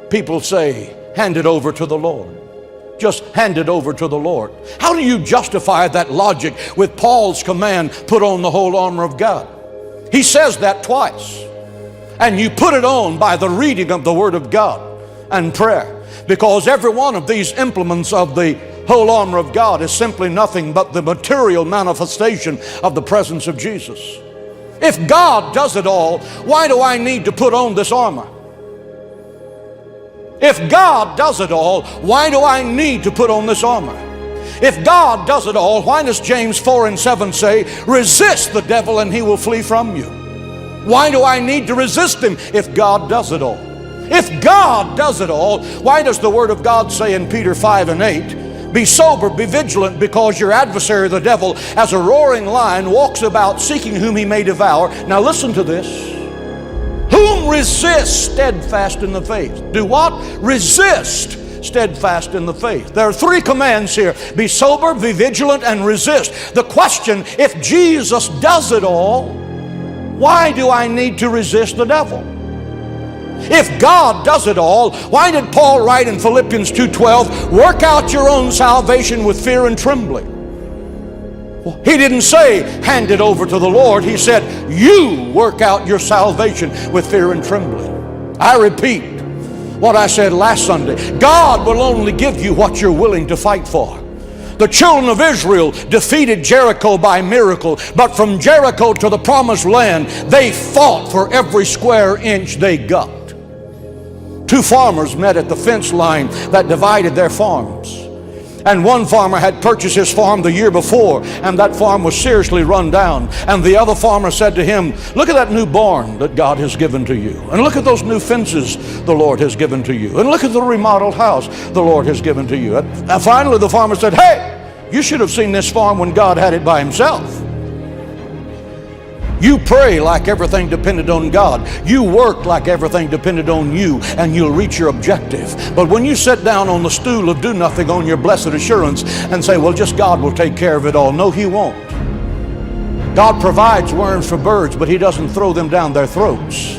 people say, hand it over to the Lord. Just hand it over to the Lord. How do you justify that logic with Paul's command, put on the whole armor of God? He says that twice. And you put it on by the reading of the Word of God and prayer. Because every one of these implements of the whole armor of God is simply nothing but the material manifestation of the presence of Jesus. If God does it all, why do I need to put on this armor? If God does it all, why do I need to put on this armor? If God does it all, why does James 4:7 say, resist the devil and he will flee from you? Why do I need to resist him if God does it all? If God does it all, why does the Word of God say in Peter 5:8, be sober, be vigilant, because your adversary the devil, as a roaring lion, walks about seeking whom he may devour. Now listen to this. Whom resist steadfast in the faith. Do what? Resist steadfast in the faith. There are three commands here. Be sober, be vigilant, and resist. The question, if Jesus does it all, why do I need to resist the devil? If God does it all, why did Paul write in Philippians 2:12, work out your own salvation with fear and trembling? He didn't say, hand it over to the Lord. He said, you work out your salvation with fear and trembling. I repeat what I said last Sunday. God will only give you what you're willing to fight for. The children of Israel defeated Jericho by miracle, but from Jericho to the promised land, they fought for every square inch they got. Two farmers met at the fence line that divided their farms. And one farmer had purchased his farm the year before, and that farm was seriously run down. And the other farmer said to him, look at that new barn that God has given to you. And look at those new fences the Lord has given to you. And look at the remodeled house the Lord has given to you. And finally the farmer said, hey, you should have seen this farm when God had it by himself. You pray like everything depended on God. You work like everything depended on you, and you'll reach your objective. But when you sit down on the stool of do nothing on your blessed assurance and say, well, just God will take care of it all. No, He won't. God provides worms for birds, but He doesn't throw them down their throats.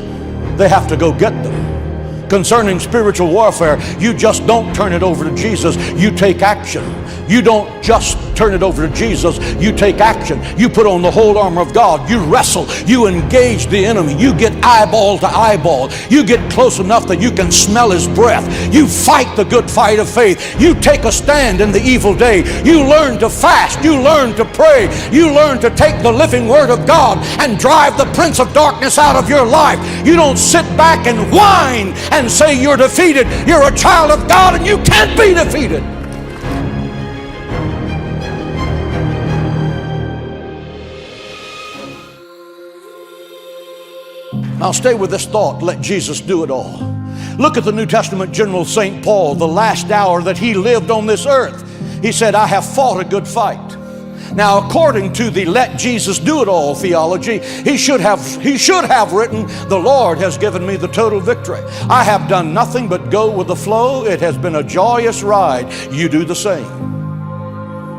They have to go get them. Concerning spiritual warfare, you just don't turn it over to Jesus. You take action. You don't just turn it over to Jesus. You take action. You put on the whole armor of God. You wrestle. You engage the enemy. You get eyeball to eyeball. You get close enough that you can smell his breath. You fight the good fight of faith. You take a stand in the evil day. You learn to fast. You learn to pray. You learn to take the living word of God and drive the prince of darkness out of your life. You don't sit back and whine and say you're defeated. You're a child of God and you can't be defeated. Now stay with this thought. Let Jesus do it all. Look at the New Testament General St. Paul, the last hour that he lived on this earth. He said, I have fought a good fight. Now, according to the let Jesus do it all theology, he should have written, the Lord has given me the total victory. I have done nothing but go with the flow. It has been a joyous ride. You do the same.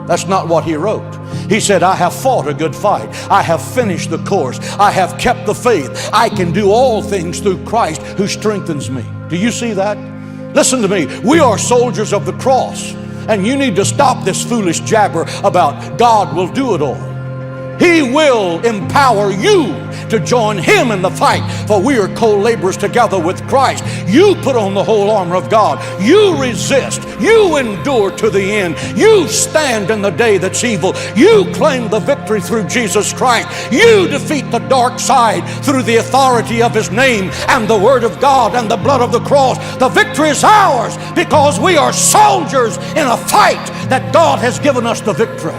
That's not what he wrote. He said, I have fought a good fight. I have finished the course. I have kept the faith. I can do all things through Christ who strengthens me. Do you see that? Listen to me. We are soldiers of the cross. And you need to stop this foolish jabber about God will do it all. He will empower you to join Him in the fight, for we are co-laborers together with Christ. You put on the whole armor of God. You resist. You endure to the end. You stand in the day that's evil. You claim the victory through Jesus Christ. You defeat the dark side through the authority of His name and the Word of God and the blood of the cross. The victory is ours because we are soldiers in a fight that God has given us the victory.